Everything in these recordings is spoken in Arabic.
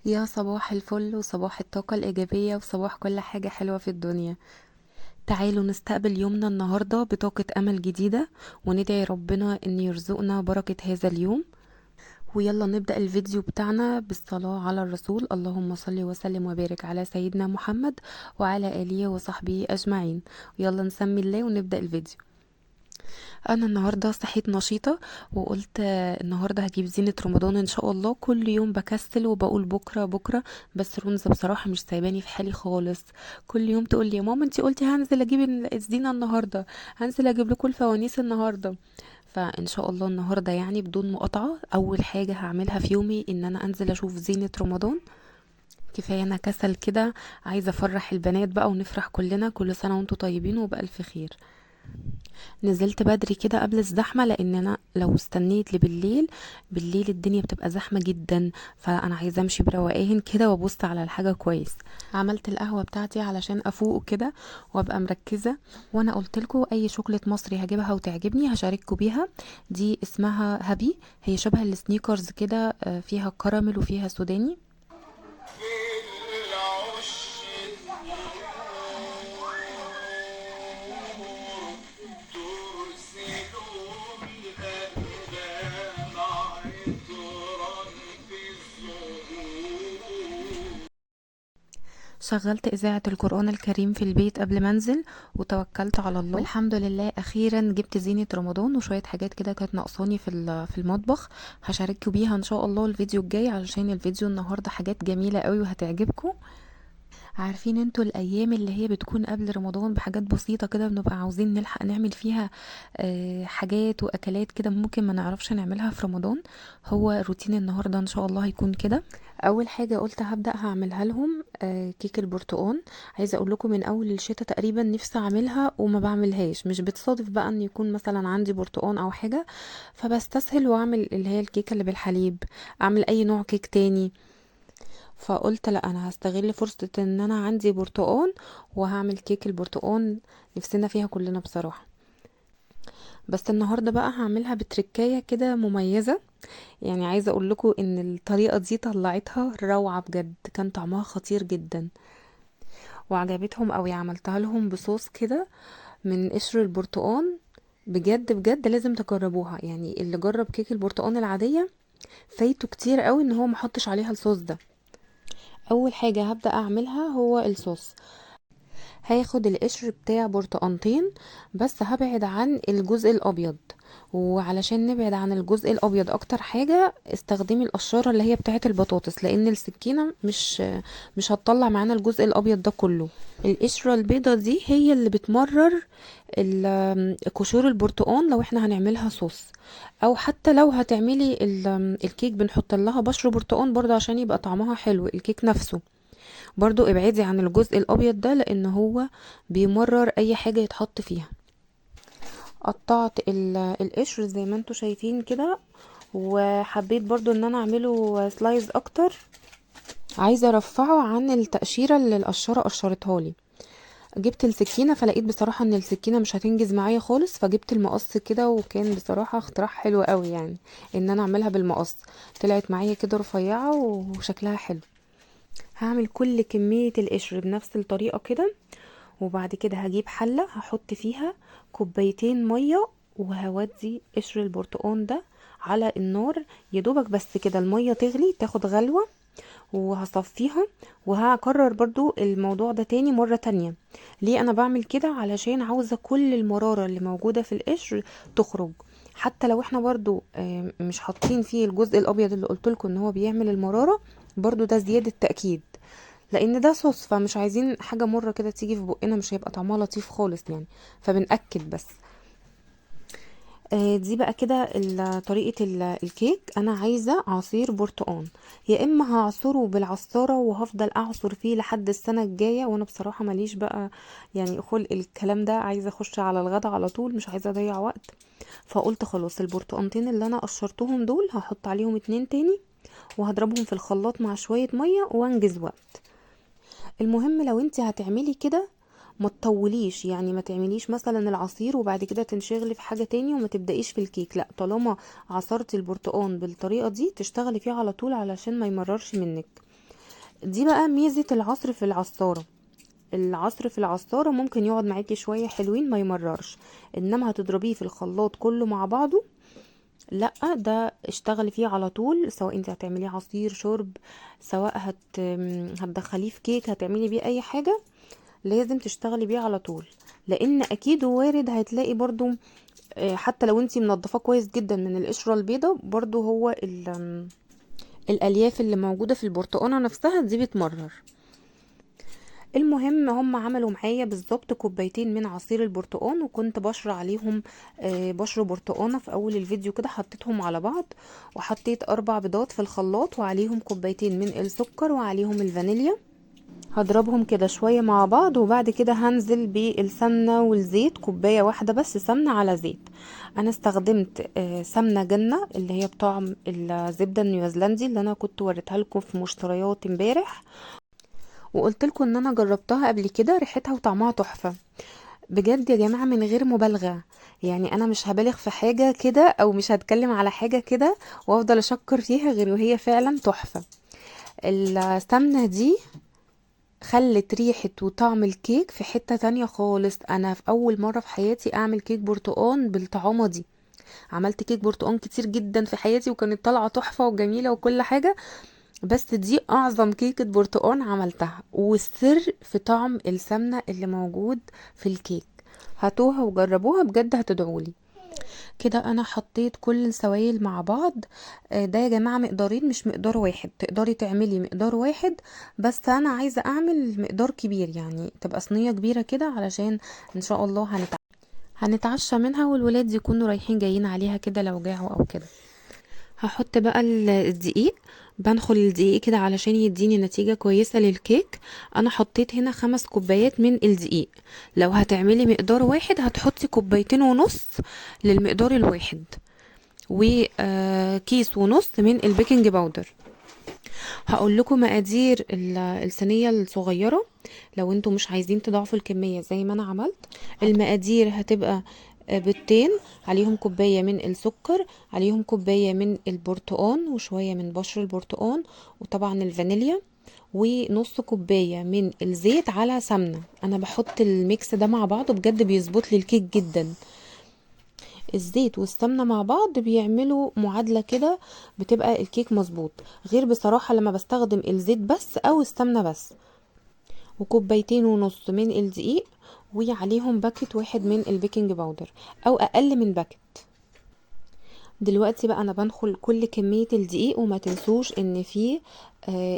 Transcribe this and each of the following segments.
يا صباح الفل وصباح الطاقة الإيجابية وصباح كل حاجة حلوة في الدنيا. تعالوا نستقبل يومنا النهاردة بطاقة أمل جديدة، وندعي ربنا إن يرزقنا بركة هذا اليوم. ويلا نبدأ الفيديو بتاعنا بالصلاة على الرسول. اللهم صل وسلم وبارك على سيدنا محمد وعلى آله وصحبه أجمعين. يلا نسمي الله ونبدأ الفيديو. انا النهارده صحيت نشيطه وقلت النهارده هجيب زينه رمضان ان شاء الله. كل يوم بكسل وبقول بكره بكره، بس رونزه بصراحه مش سايباني في حالي خالص. كل يوم تقول لي يا ماما انتي قلتي هنزل اجيب الزينه النهارده، هنزل اجيب لكم الفوانيس النهارده. فان شاء الله النهارده يعني بدون مقاطعه اول حاجه هعملها في يومي ان انا انزل اشوف زينه رمضان. كفايه انا كسل كده، عايزه افرح البنات بقى ونفرح كلنا. كل سنه وانتم طيبين وبألف خير. نزلت بدري كده قبل الزحمة، لان انا لو استنيت بالليل الدنيا بتبقى زحمة جدا، فانا عايزة امشي بروقان كده وابص على الحاجة كويس. عملت القهوة بتاعتي علشان افوق كده وابقى مركزة. وانا قلت لكم اي شوكليت مصري هجيبها وتعجبني هشارككم بيها. دي اسمها هابي، هي شبه السنيكرز كده، فيها كراميل وفيها سوداني. شغلت إذاعة القرآن الكريم في البيت قبل ما انزل وتوكلت على الله، والحمد لله أخيرا جبت زينة رمضان وشوية حاجات كده كانت ناقصاني في المطبخ. هشارككم بيها إن شاء الله الفيديو الجاي، علشان الفيديو النهاردة حاجات جميلة قوي وهتعجبكم. عارفين انتوا الايام اللي هي بتكون قبل رمضان بحاجات بسيطة كده بنبقى عاوزين نلحق نعمل فيها حاجات واكلات كده ممكن ما نعرفش نعملها في رمضان. هو روتين النهاردة ان شاء الله هيكون كده. اول حاجة قلت هبدأ هعملها لهم كيك البرتقال. عايزة اقول لكم من اول الشتاء تقريبا نفسي اعملها وما بعملهاش، مش بتصادف بقى ان يكون مثلا عندي برتقال او حاجة، فبستسهل واعمل اللي هي الكيكة اللي بالحليب، اعمل اي نوع كيك تاني. فقلت لا انا هستغل فرصة ان انا عندي برتقان وهعمل كيك البرتقان. نفسنا فيها كلنا بصراحة. بس النهاردة بقى هعملها بتركاية كده مميزة. يعني عايزة اقول لكم ان الطريقة دي طلعتها روعة بجد، كان طعمها خطير جدا وعجبتهم قوي. عملتها لهم بصوص كده من قشر البرتقان. بجد بجد لازم تجربوها، يعني اللي جرب كيك البرتقان العادية فايته كتير قوي ان هو محطش عليها الصوص ده. اول حاجة هبدأ اعملها هو الصوص. هاخد القشر بتاع برتقانتين، بس هبعد عن الجزء الابيض. وعلشان نبعد عن الجزء الابيض اكتر حاجة استخدمي القشارة اللي هي بتاعه البطاطس، لان السكينة مش هتطلع معانا الجزء الابيض ده كله. القشرة البيضة دي هي اللي بتمرر قشور البرتقان لو احنا هنعملها صوص، او حتى لو هتعملي الكيك بنحط لها بشر برتقان برضه عشان يبقى طعمها حلو الكيك نفسه. برضو ابعدي عن الجزء الابيض ده لان هو بيمرر اي حاجة يتحط فيها. قطعت القشر زي ما انتوا شايفين كده، وحبيت برضو ان انا اعمله سلايز اكتر. عايزة ارفعه عن التقشيرة اللي القشرة قشرتها لي. جبت السكينة فلقيت بصراحة ان السكينة مش هتنجز معايا خالص، فجبت المقص كده، وكان بصراحة اختراع حلو قوي يعني ان انا اعملها بالمقص. طلعت معايا كده رفيعة وشكلها حلو. هعمل كل كمية القشر بنفس الطريقة كده، وبعد كده هجيب حلة هحط فيها كوبايتين مية، وهودي قشر البرتقان ده على النار. يدوبك بس كده المية تغلي تاخد غلوة، وهصفيها. وهكرر برضو الموضوع ده تاني مرة تانية. ليه انا بعمل كده؟ علشان عاوزة كل المرارة اللي موجودة في القشر تخرج. حتى لو احنا برضو مش حاطين فيه الجزء الابيض اللي قلتلكم ان هو بيعمل المرارة، برضو ده زيادة تأكيد، لان ده صوص فمش عايزين حاجه مره كده تيجي في بقنا، مش هيبقى طعمها لطيف خالص يعني، فبنأكد بس. دي بقى كده طريقه الكيك. انا عايزه عصير برتقان، يا اما هعصره بالعصاره وهفضل اعصر فيه لحد السنه الجايه، وانا بصراحه ماليش بقى يعني خلق الكلام ده، عايزه اخش على الغدا على طول، مش عايزه اضيع وقت. فقلت خلاص البرتقانتين اللي انا قشرتهم دول هحط عليهم اتنين تاني، وهضربهم في الخلاط مع شويه ميه وانجز وقت. المهم لو انت هتعملي كده ما تطوليش، يعني ما تعمليش مثلا العصير وبعد كده تنشغلي في حاجة تاني وما تبدأيش في الكيك. لا، طالما عصرتي البرتقان بالطريقة دي تشتغلي فيه على طول علشان ما يمررش منك. دي بقى ميزة العصر في العصارة. العصر في العصارة ممكن يقعد معاكي شوية حلوين ما يمررش، انما هتضربيه في الخلاط كله مع بعضه لا، ده اشتغلي فيه على طول، سواء انت هتعمليه عصير شرب، سواء هتدخليه في كيك، هتعملي بيه اي حاجة، لازم تشتغلي بيه على طول. لان اكيد وارد هتلاقي برضو حتى لو انتي منضفاه كويس جدا من القشرة البيضة، برضو هو الالياف اللي موجودة في البرتقانة نفسها دي بتمرر. المهم هم عملوا معايا بالظبط كوبايتين من عصير البرتقان، وكنت بشر عليهم بشر برتقانة في اول الفيديو كده، حطيتهم على بعض وحطيت 4 بيضات في الخلاط وعليهم كوبايتين من السكر وعليهم الفانيليا. هضربهم كده شوية مع بعض، وبعد كده هنزل بالسمنة والزيت، كوباية واحدة بس سمنة على زيت. انا استخدمت سمنة جنة اللي هي بطعم الزبدة النيوزيلندي اللي انا كنت وريتها لكم في مشتريات امبارح، وقلت لكم ان انا جربتها قبل كده، ريحتها وطعمها تحفة بجد يا جماعة من غير مبالغة. يعني انا مش هبالغ في حاجة كده او مش هتكلم على حاجة كده وافضل اشكر فيها غير وهي فعلا تحفة. السمنة دي خلت ريحة وطعم الكيك في حتة تانية خالص. انا في اول مرة في حياتي اعمل كيك برتقان بالطعامة دي. عملت كيك برتقان كتير جدا في حياتي وكانت طالعة تحفة وجميلة وكل حاجة، بس دي اعظم كيكة برتقان عملتها، والسر في طعم السمنة اللي موجود في الكيك. هاتوها وجربوها بجد هتدعولي. كده انا حطيت كل السوائل مع بعض. ده يا جماعة مقدارين مش مقدار واحد، تقدري تعملي مقدار واحد، بس انا عايزة اعمل مقدار كبير، يعني تبقى صينية كبيرة كده علشان ان شاء الله هنتعشى منها والولاد يكونوا رايحين جايين عليها كده لو جاعوا او كده. هحط بقى الدقيق، بنخل الدقيق كده علشان يديني نتيجة كويسة للكيك. انا حطيت هنا 5 كوبايات من الدقيق، لو هتعملي مقدار واحد هتحطي 2.5 كوبايات للمقدار الواحد، وكيس ونص من البيكنج باودر. هقول لكم مقادير الصينيه الصغيره لو انتم مش عايزين تضاعفوا الكميه زي ما انا عملت. المقادير هتبقى بيضتين، عليهم كوبايه من السكر، عليهم كوبايه من البرتقان وشويه من بشر البرتقان، وطبعا الفانيليا، ونص كوبايه من الزيت على سمنه. انا بحط الميكس ده مع بعض بجد بيظبط لي الكيك جدا. الزيت والسمنه مع بعض بيعملوا معادله كده، بتبقى الكيك مظبوط، غير بصراحه لما بستخدم الزيت بس او السمنه بس. وكوبايتين ونص من الدقيق، وعليهم باكت واحد من البيكنج باودر او اقل من باكت. دلوقتي بقى انا بنخل كل كمية الدقيق، وما تنسوش ان في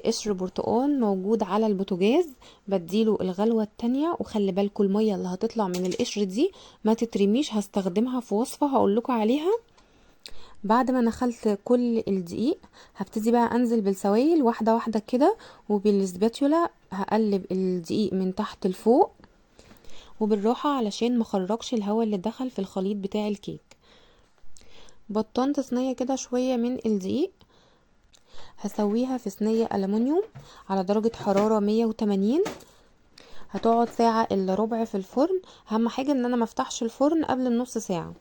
قشر برتقان موجود على البوتاجاز، بديله الغلوة التانية. وخلي بالكم المية اللي هتطلع من القشر دي ما تترميش، هستخدمها في وصفة هقولكوا عليها. بعد ما نخلت كل الدقيق هبتدي بقى انزل بالسوائل واحدة واحدة كده، وبالسباتيولا هقلب الدقيق من تحت لفوق وبالراحة علشان مخرجش الهواء اللي دخل في الخليط بتاع الكيك. بطنت صينية كده شوية من الدقيق، هسويها في صينية ألمونيوم على درجة حرارة 180. هتقعد ساعة الا ربع في الفرن. اهم حاجة ان انا مفتحش الفرن قبل النص ساعة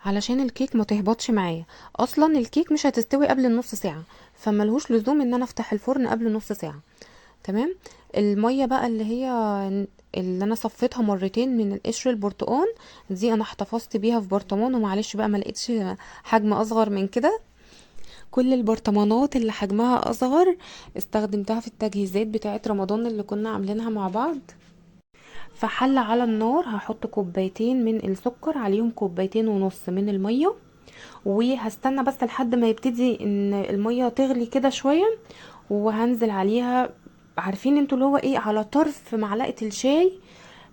علشان الكيك ما تهبطش معايا. اصلا الكيك مش هتستوي قبل النص ساعة، فملهوش لزوم ان انا افتح الفرن قبل نص ساعة. تمام. المية بقى اللي انا صفيتها مرتين من القشر البرتقان دي انا احتفظت بيها في برطمان، ومعلش بقى ما لقيتش حجم اصغر من كده. كل البرطمانات اللي حجمها اصغر استخدمتها في التجهيزات بتاعه رمضان اللي كنا عاملينها مع بعض. فحل على النار هحط كوبايتين من السكر، عليهم كوبايتين ونص من المية، وهستنى بس لحد ما يبتدي ان المية تغلي كده شوية، وهنزل عليها عارفين انتوا اللي هو ايه، على طرف معلقة الشاي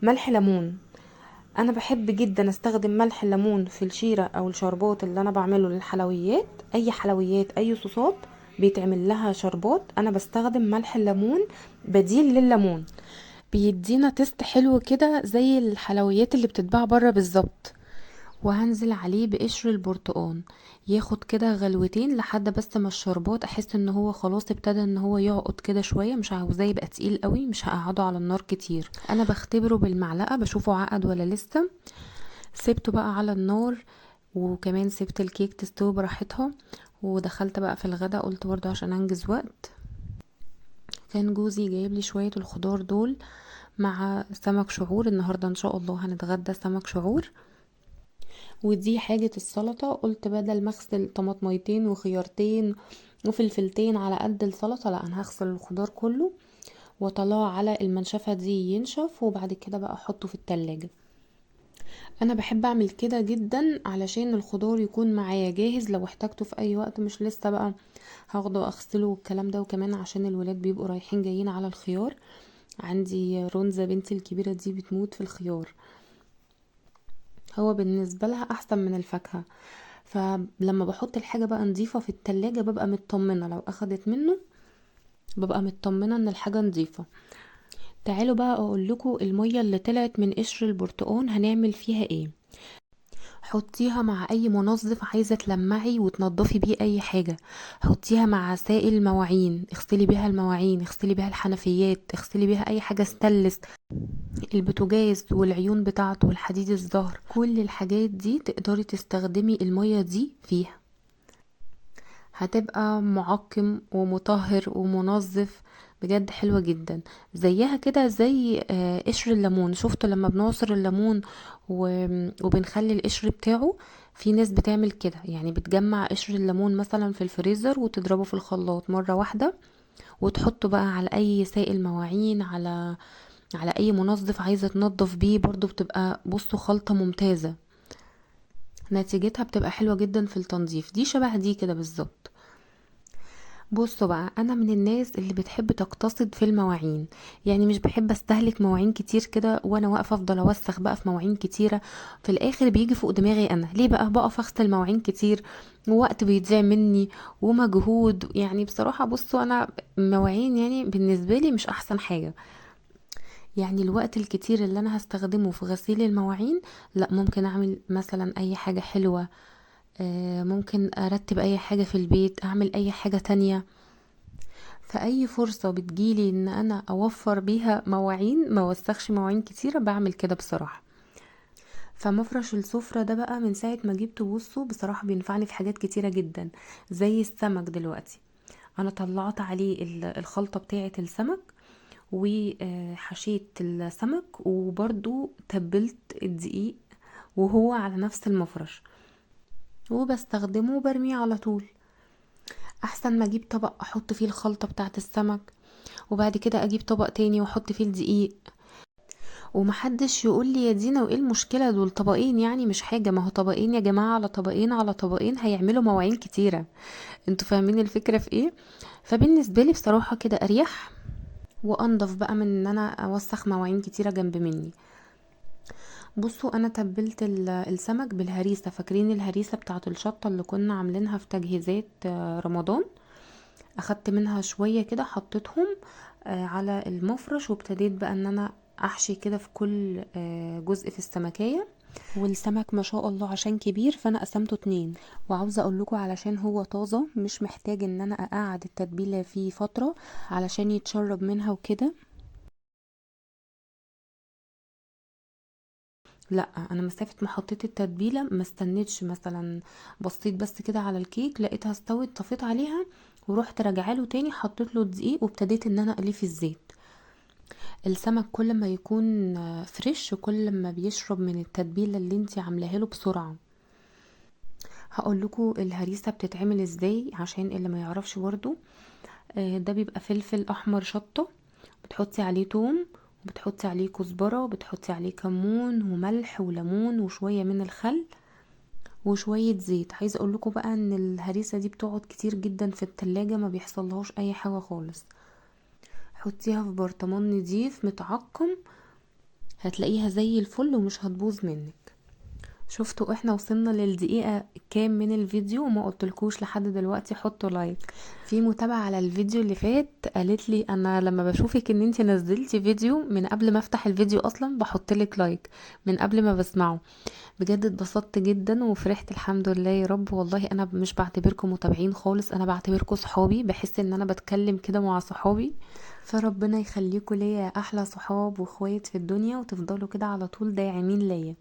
ملح ليمون. انا بحب جدا استخدم ملح الليمون في الشيرة او الشربات اللي انا بعمله للحلويات. اي حلويات اي صوصات بيتعمل لها شربات انا بستخدم ملح الليمون بديل لليمون، بيدينا تيست حلو كده زي الحلويات اللي بتتباع بره بالظبط. وهنزل عليه بقشر البرتقان، ياخد كده غلوتين لحد بس ما الشربات احس ان هو خلاص ابتدى ان هو يعقد كده شويه، مش عاوزاه يبقى تقيل قوي، مش هقعده على النار كتير. انا بختبره بالمعلقه بشوفه عقد ولا لسه. سيبته بقى على النار، وكمان سبت الكيك تستوي براحتها، ودخلت بقى في الغدا قلت برضو عشان انجز وقت. كان جوزي جايب لي شويه الخضار دول مع سمك شعور. النهارده ان شاء الله هنتغدى سمك شعور. ودي حاجة السلطة، قلت بدل ما اغسل طماطميتين وخيارتين وفلفلتين على قد السلطة، لا انا هغسل الخضار كله واطلعه على المنشفة دي ينشف، وبعد كده بقى احطه في التلاجة. انا بحب اعمل كده جدا علشان الخضار يكون معايا جاهز لو احتاجته في اي وقت، مش لسه بقى هاخده اغسله والكلام ده. وكمان عشان الولاد بيبقوا رايحين جايين على الخيار، عندي رونزة بنتي الكبيرة دي بتموت في الخيار، هو بالنسبة لها احسن من الفاكهة. فلما بحط الحاجة بقى نظيفة في التلاجة ببقى مطمنة، لو اخدت منه ببقى مطمنة ان الحاجة نظيفة. تعالوا بقى اقول لكم المية اللي طلعت من قشر البرتقال هنعمل فيها ايه. حطيها مع اي منظف عايزة تلمعي وتنضفي بيه اي حاجة، حطيها مع سائل مواعين، اغسلي بيها المواعين، اغسلي بيها الحنفيات، اغسلي بيها اي حاجة ستانلس، البوتاجاز والعيون بتاعته والحديد الزهر، كل الحاجات دي تقدري تستخدمي المية دي فيها، هتبقى معقم ومطهر ومنظف، بجد حلوة جدا. زيها كده زي قشر الليمون، شفتوا لما بنعصر الليمون وبنخلي القشر بتاعه، في ناس بتعمل كده، يعني بتجمع قشر الليمون مثلا في الفريزر وتضربه في الخلاط مرة واحدة، وتحطه بقى على اي سائل مواعين، على اي منظف عايزة تنظف بيه، برضو بتبقى بصوا خلطة ممتازة، نتيجتها بتبقى حلوة جدا في التنظيف. دي شبه دي كده بالظبط. بصوا بقى، انا من الناس اللي بتحب تقتصد في المواعين، يعني مش بحب استهلك مواعين كتير كده وانا واقفه افضل اوسخ بقى في مواعين كتيره، في الاخر بيجي فوق دماغي انا ليه بقى بقف اغسل مواعين كتير، ووقت بيضيع مني ومجهود. يعني بصراحه بصوا، انا مواعين يعني بالنسبه لي مش احسن حاجه، يعني الوقت الكتير اللي انا هستخدمه في غسيل المواعين، لا ممكن اعمل مثلا اي حاجه حلوه، ممكن ارتب اي حاجه في البيت، اعمل اي حاجه تانية. فاي فرصة بتجيلي ان انا اوفر بيها مواعين ما وسخش مواعين كتيرة بعمل كده بصراحة. فمفرش السفرة ده بقى من ساعة ما جبته بصوا بصراحة بينفعني في حاجات كتيرة جدا، زي السمك دلوقتي انا طلعت عليه الخلطة بتاعة السمك، وحشيت السمك وبرضو تبلت الدقيق وهو على نفس المفرش، وبستخدمه وبرميه على طول، احسن ما اجيب طبق احط فيه الخلطة بتاعة السمك، وبعد كده اجيب طبق تاني واحط فيه الدقيق. ومحدش يقول لي يا دينا وايه المشكلة، دول طبقين يعني مش حاجة، ما هو طبقين يا جماعة على طبقين على طبقين هيعملوا مواعين كتيرة، انتوا فاهمين الفكرة في ايه. فبالنسبة لي بصراحة كده اريح وانضف بقى من ان انا اوسخ مواعين كتيرة جنب مني. بصوا انا تبلت السمك بالهريسة، فاكرين الهريسة بتاعة الشطة اللي كنا عاملينها في تجهيزات رمضان، اخدت منها شوية كده حطيتهم على المفرش، وابتديت بقى ان انا احشي كده في كل جزء في السمكية. والسمك ما شاء الله عشان كبير فانا قسمته اتنين، وعاوزة اقول لكم علشان هو طازة مش محتاج ان انا اقعد التتبيلة فيه فترة علشان يتشرب منها وكده. لا انا مسافة ما حطيت التتبيلة ما استنيتش مثلا، بصيت بس كده على الكيك لقيتها استوت طفيت عليها، ورحت راجعاله تاني حطيت له الدقيق وابتديت ان انا اقليه في الزيت. السمك كل ما يكون فريش كل ما بيشرب من التتبيله اللي انتي عاملاها له بسرعه. هقول لكم الهريسه بتتعمل ازاي عشان اللي ما يعرفش برضو. ده بيبقى فلفل احمر شطه، بتحطي عليه توم، وبتحطي عليه كزبره، وبتحطي عليه كمون وملح وليمون وشويه من الخل وشويه زيت. عايزه اقول لكم بقى ان الهريسه دي بتقعد كتير جدا في التلاجة ما بيحصلهاش اي حاجه خالص. حطيها في برطمان نضيف متعقم، هتلاقيها زي الفل ومش هتبوظ منك. شفتوا احنا وصلنا للدقيقة كام من الفيديو وما قلتلكوش لحد دلوقتي حطوا لايك. في متابعة على الفيديو اللي فات قالت لي انا لما بشوفك ان انتي نزلتي فيديو من قبل ما افتح الفيديو اصلا بحطلك لايك من قبل ما بسمعه. بجد اتبسطت جدا وفرحت الحمد لله يا رب. والله انا مش بعتبركم متابعين خالص، انا بعتبركم صحابي، بحس ان انا بتكلم كده مع صحابي. فربنا يخليكوا ليا احلى صحاب واخوات في الدنيا، وتفضلوا كده على طول داعمين ليا.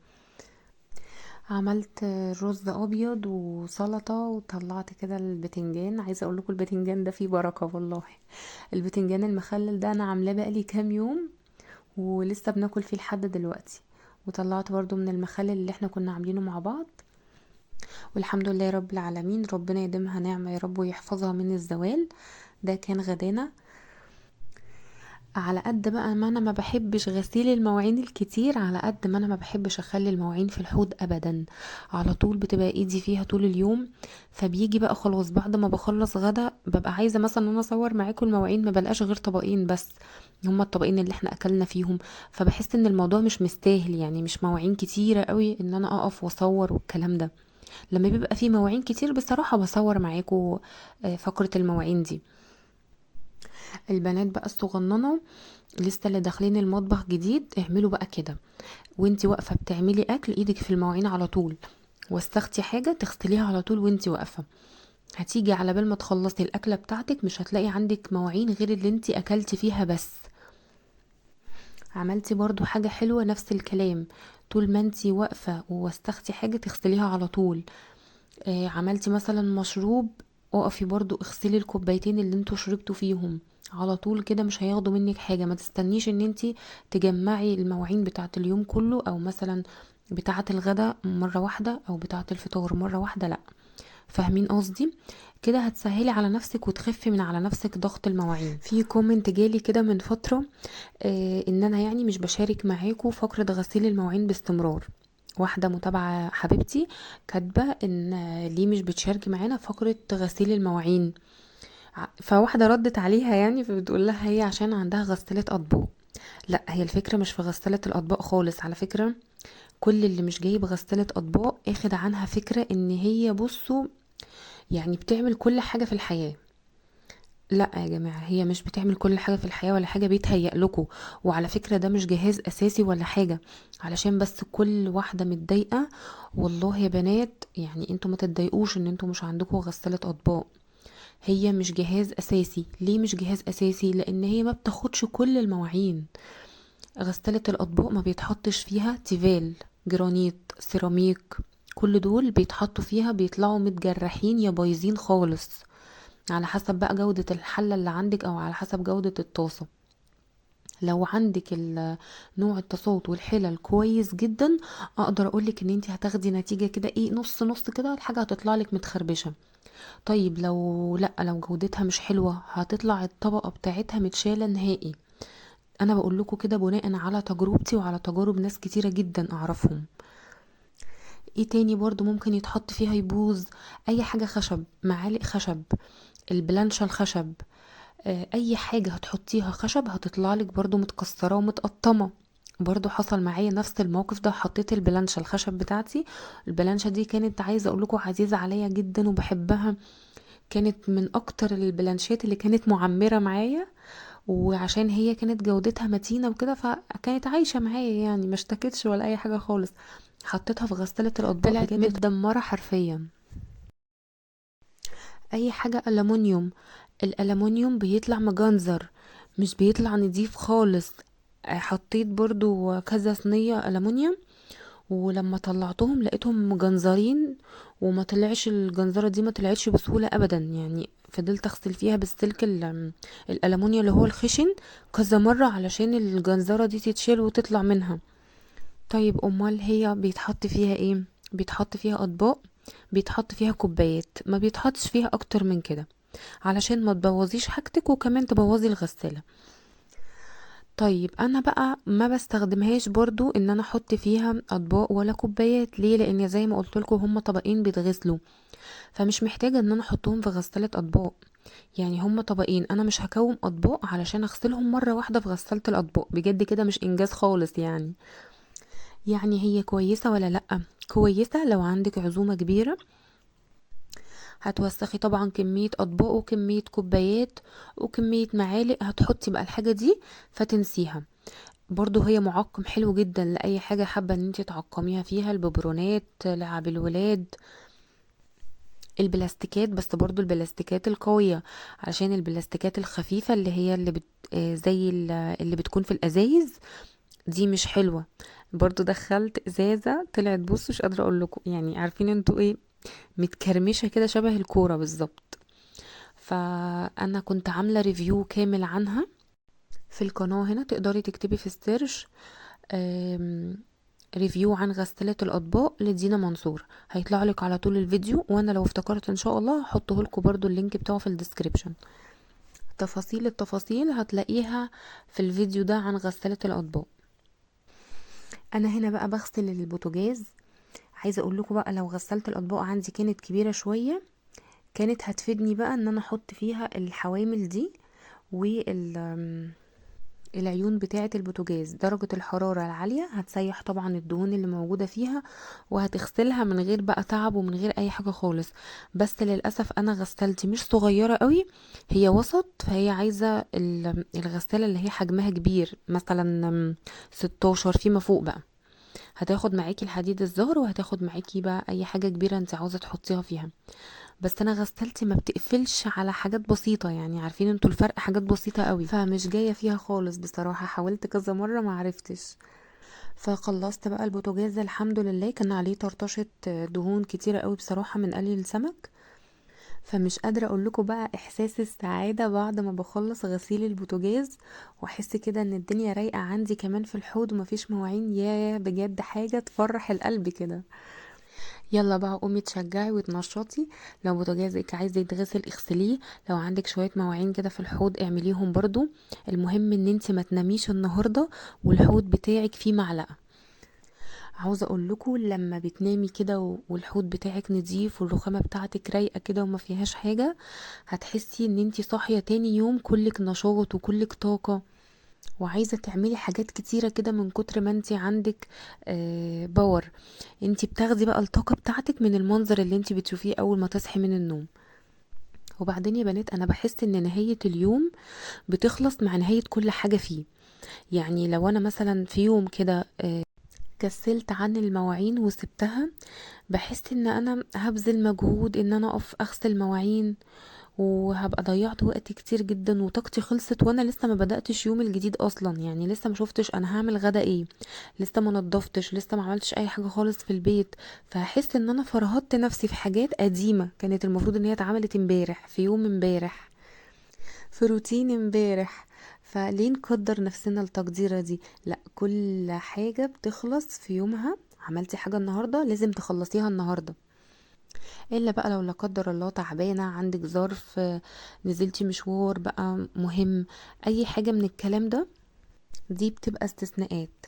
عملت رز ابيض وسلطه، وطلعت كده البتنجان. عايزه اقول لكم البتنجان ده فيه بركه والله. البتنجان المخلل ده انا عاملاه بقالي كام يوم، ولسه بناكل فيه لحد دلوقتي. وطلعت برضو من المخلل اللي احنا كنا عاملينه مع بعض. والحمد لله رب العالمين، ربنا يديمها نعمه يا رب ويحفظها من الزوال. ده كان غدانا. على قد بقى ما انا ما بحبش غسيل المواعين الكتير، على قد ما انا ما بحبش اخلي المواعين في الحوض ابدا. على طول بتبقى ايدي فيها طول اليوم. فبيجي بقى خلاص بعد ما بخلص غدا ببقى عايزه مثلا ان انا اصور معاكم المواعين، ما بلقاش غير طبقين بس، هما الطبقين اللي احنا اكلنا فيهم. فبحس ان الموضوع مش مستاهل، يعني مش مواعين كتيره قوي ان انا اقف واصور والكلام ده. لما بيبقى في مواعين كتير بصراحه بصور معاكم فقره المواعين دي. البنات بقى الصغننه لسه اللي داخلين المطبخ جديد، اعملوا بقى كده. وانتي واقفه بتعملي اكل ايدك في المواعين على طول، واستختي حاجه تغسليها على طول وانتي واقفه. هتيجي على بال ما تخلصي الاكله بتاعتك مش هتلاقي عندك مواعين غير اللي انتي اكلتي فيها بس. عملتي برضو حاجه حلوه نفس الكلام، طول ما انتي واقفه واستختي حاجه تغسليها على طول. عملتي مثلا مشروب، اقفي برضو اغسلي الكوبايتين اللي انتوا شربتوا فيهم على طول كده، مش هياخدوا منك حاجة. ما تستنيش ان انتي تجمعي المواعين بتاعة اليوم كله، او مثلا بتاعة الغدا مرة واحدة او بتاعة الفطار مرة واحدة، لا. فاهمين قصدي؟ كده هتسهلي على نفسك وتخفي من على نفسك ضغط المواعين. في كومنت جالي كده من فترة ان انا يعني مش بشارك معاكم فقرة غسيل المواعين باستمرار. واحدة متابعة حبيبتي كاتبة ان ليه مش بتشاركي معانا فقرة غسيل المواعين. فواحدة ردت عليها يعني، فبتقول لها هي عشان عندها غسالة اطباق. لا، هي الفكرة مش في غسالة الاطباق خالص على فكرة. كل اللي مش جايب غسالة اطباق اخد عنها فكرة ان هي بصوا يعني بتعمل كل حاجة في الحياة. لا يا جماعة، هي مش بتعمل كل حاجة في الحياة ولا حاجة، بيتهيأ لكم. وعلى فكرة ده مش جهاز أساسي ولا حاجة، علشان بس كل واحدة متضايقة. والله يا بنات يعني انتوا ما تتضايقوش ان انتوا مش عندكم غسالة أطباق. هي مش جهاز أساسي. ليه مش جهاز أساسي؟ لأن هي ما بتاخدش كل المواعين. غسالة الأطباق ما بيتحطش فيها تيفال، جرانيت، سيراميك. كل دول بيتحطوا فيها بيطلعوا متجرحين يا بايظين خالص، على حسب بقى جودة الحلة اللي عندك او على حسب جودة الطاسة. لو عندك نوع الطاسات والحلل كويس جدا، اقدر اقولك ان انت هتاخدي نتيجة كده ايه، نص نص كده، الحاجة هتطلع لك متخربشة. طيب لو لا، لو جودتها مش حلوة هتطلع الطبقة بتاعتها متشالة نهائي. انا بقول لكم كده بناء على تجربتي وعلى تجارب ناس كتيرة جدا اعرفهم. ايه تاني برضو ممكن يتحط فيها يبوظ؟ اي حاجة خشب، معالق خشب، البلانشة الخشب، اي حاجة هتحطيها خشب هتطلع لك برضو متكسرة ومتقطمة. برضو حصل معايا نفس الموقف ده، حطيت البلانشة الخشب بتاعتي. البلانشة دي كانت عايزة اقول لكم عزيزة عليا جدا وبحبها، كانت من اكتر البلانشات اللي كانت معمرة معايا. وعشان هي كانت جودتها متينة وكده فكانت عايشة معايا، يعني ما اشتكتش ولا اي حاجة خالص. حطيتها في غسالة الاطباق طلعت بجد متدمرة حرفيا. اي حاجة ألمونيوم، الألمونيوم بيطلع مجنزر، مش بيطلع نضيف خالص. حطيت برضو كذا صينية ألمونيوم، ولما طلعتهم لقيتهم مجنزرين. وما طلعش الجنزرة دي، ما طلعتش بسهولة أبدا، يعني فضلت اغسل فيها بالسلك الألمونيوم اللي هو الخشن كذا مرة علشان الجنزرة دي تتشال وتطلع منها. طيب امال هي بيتحط فيها ايه؟ بيتحط فيها اطباق، بيتحط فيها كوبايات، ما بيتحطش فيها اكتر من كده، علشان ما تبوظيش حاجتك وكمان تبوظي الغسالة. طيب انا بقى ما بستخدمهاش برضو ان انا احط فيها اطباق ولا كوبايات. ليه؟ لان زي ما قلت لكم هما طبقين بيتغسلوا، فمش محتاجة ان انا احطهم في غسالة اطباق. يعني هما طبقين، انا مش هكوم اطباق علشان اغسلهم مرة واحدة في غسالة الاطباق، بجد كده مش انجاز خالص يعني. يعني هي كويسة ولا لأ؟ كويسة لو عندك عزومة كبيرة، هتوسخي طبعا كمية أطباق وكمية كوبايات وكمية معالق، هتحطي بقى الحاجة دي فتنسيها. برضو هي معقم حلو جدا لأي حاجة حابة ان انتي تعقميها فيها، الببرونات، لعب الولاد، البلاستيكات. بس برضو البلاستيكات القوية، عشان البلاستيكات الخفيفة اللي هي اللي زي اللي بتكون في الأزايز دي مش حلوة. برضو دخلت ازازة طلعت، بص مش قادرة اقول لكم، يعني عارفين انتوا ايه، متكرمشة كده شبه الكورة بالظبط. فانا كنت عاملة ريفيو كامل عنها في القناة هنا، تقدري تكتبي في السيرش ريفيو عن غسالة الاطباق لدينا منصور، هيطلع لك على طول الفيديو، وانا لو افتكرت ان شاء الله هحطه لكم برضو اللينك بتاعه في الديسكريبشن. تفاصيل التفاصيل هتلاقيها في الفيديو ده عن غسالة الاطباق. انا هنا بقى بغسل البوتاجاز. عايزه اقول لكم بقى، لو غسلت الاطباق عندي كانت كبيره شويه كانت هتفيدني بقى ان انا احط فيها الحوامل دي والعيون بتاعه البوتاجاز. درجه الحراره العاليه هتسيح طبعا الدهون اللي موجوده فيها، وهتغسلها من غير بقى تعب ومن غير اي حاجه خالص. بس للاسف انا غسالتي مش صغيره قوي، هي وسط، فهي عايزه الغساله اللي هي حجمها كبير، مثلا 16 فيما فوق بقى. هتاخد معاكي الحديد الزهر، وهتاخد معاكي بقى اي حاجه كبيره انت عاوزه تحطيها فيها. بس انا غسالتي ما بتقفلش على حاجات بسيطه، يعني عارفين انتوا الفرق، حاجات بسيطه قوي، فمش جايه فيها خالص بصراحه. حاولت كذا مره ما عرفتش. فخلصت بقى البوتاجاز الحمد لله، كان عليه طرطشه دهون كتيره قوي بصراحه من قلي السمك. فمش قادرة اقول لكم بقى احساس السعادة بعد ما بخلص غسيل البوتاجاز، واحس كده ان الدنيا رايقة عندي كمان في الحوض ومفيش مواعين. يا بجد حاجة تفرح القلب كده. يلا بقى قومي تشجعي وتنشطي. لو بوتاجازك عايز يتغسل اغسليه، لو عندك شوية مواعين كده في الحوض اعمليهم برضو. المهم ان انت ما تناميش النهاردة والحوض بتاعك فيه معلقة. عاوزه اقول لكم، لما بتنامي كده والحوض بتاعك نضيف والرخامه بتاعتك رايقه كده وما فيهاش حاجه، هتحسي ان انتي صاحيه تاني يوم كلك نشاط وكلك طاقه، وعايزه تعملي حاجات كتيره كده من كتر ما انتي عندك باور. انتي بتاخدي بقى الطاقه بتاعتك من المنظر اللي انتي بتشوفيه اول ما تصحي من النوم. وبعدين يا بنات، انا بحس ان نهايه اليوم بتخلص مع نهايه كل حاجه فيه. يعني لو انا مثلا في يوم كده كسلت عن المواعين وسبتها، بحس ان انا هبذل مجهود ان انا اقف اغسل مواعين، وهبقى ضيعت وقت كتير جدا وطاقتي خلصت، وانا لسه ما بدأتش يوم الجديد اصلا. يعني لسه ما شفتش انا هعمل غدا ايه، لسه ما نضفتش، لسه ما عملتش اي حاجة خالص في البيت. فهحس ان انا فرهدت نفسي في حاجات قديمة كانت المفروض ان هي اتعملت امبارح، في يوم امبارح، في روتين امبارح. فليه نقدر نفسنا التقديرة دي؟ لا، كل حاجة بتخلص في يومها. عملتي حاجة النهاردة لازم تخلصيها النهاردة. الا بقى لو لا قدر الله تعبانة، عندك ظرف، نزلتي مشوار بقى مهم، اي حاجة من الكلام ده، دي بتبقى استثناءات.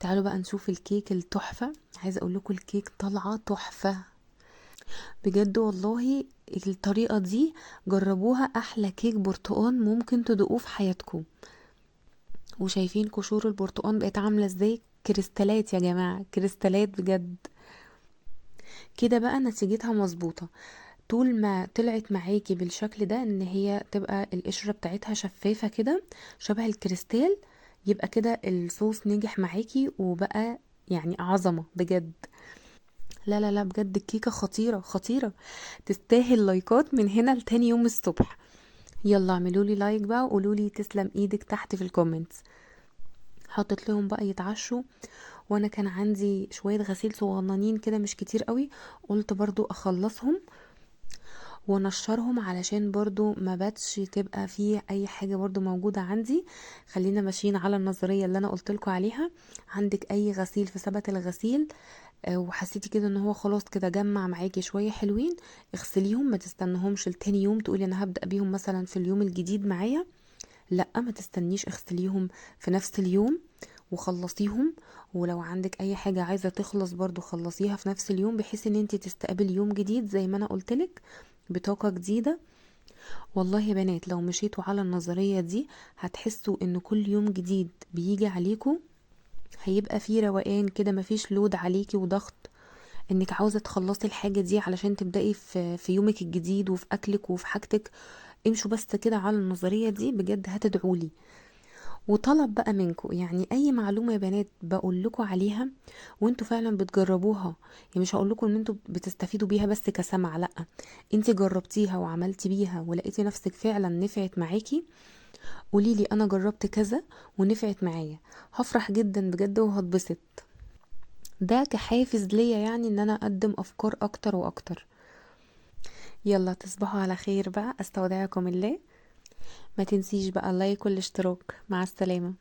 تعالوا بقى نشوف الكيك التحفة. عايزة اقول لكم الكيك طالعة تحفة بجد والله. الطريقة دي جربوها، احلى كيك برتقان ممكن تدوقوه في حياتكم. وشايفين قشور البرتقان بقت عاملة ازاي؟ كريستالات يا جماعة، كريستالات بجد. كده بقى نتيجتها مظبوطة. طول ما طلعت معاكي بالشكل ده، ان هي تبقى القشرة بتاعتها شفافة كده شبه الكريستال، يبقى كده الصوص نجح معاكي وبقى يعني عظمة بجد. لا لا لا، بجد الكيكة خطيرة خطيرة، تستاهل لايكات من هنا لتاني يوم الصبح. يلا اعملوا لي لايك بقى وقولوا لي تسلم ايدك تحت في الكومنتس. حطيت لهم بقى يتعشوا، وانا كان عندي شوية غسيل صغننين كده مش كتير قوي، قلت برضو اخلصهم ونشرهم علشان برضو ما باتش تبقى فيه اي حاجة برضو موجودة عندي. خلينا ماشيين على النظرية اللي انا قلتلكوا عليها. عندك اي غسيل في سبت الغسيل وحسيتي كده ان هو خلاص كده جمع معاكي شوية حلوين، اغسليهم، ما تستنهمش لتاني يوم تقولي انا هبدأ بيهم مثلا في اليوم الجديد معايا. لا، ما تستنيش، اغسليهم في نفس اليوم وخلصيهم. ولو عندك اي حاجة عايزة تخلص برضو خلصيها في نفس اليوم، بحيث ان انتي تستقبل يوم جديد زي ما انا قلتلك بطاقة جديدة. والله يا بنات، لو مشيتوا على النظرية دي هتحسوا ان كل يوم جديد بيجي عليكم هيبقى فيه روقان كده، مفيش لود عليكي وضغط انك عاوزة تخلصي الحاجة دي علشان تبدأي في يومك الجديد وفي اكلك وفي حاجتك. امشوا بس كده على النظرية دي بجد هتدعولي. وطلب بقى منكم، يعني اي معلومة يا بنات بقول لكم عليها وانتوا فعلا بتجربوها، يعني مش هقول لكم ان انتوا بتستفيدوا بيها بس كسمع، لا، انت جربتيها وعملتي بيها ولقيتي نفسك فعلا نفعت معاكي، قوليلي انا جربت كذا ونفعت معايا، هفرح جدا بجد وهتبسط. ده كحافز ليا يعني ان انا اقدم افكار اكتر واكتر. يلا تصبحوا على خير بقى، استودعكم الله. ما تنسيش بقى اللايك والاشتراك. مع السلامة.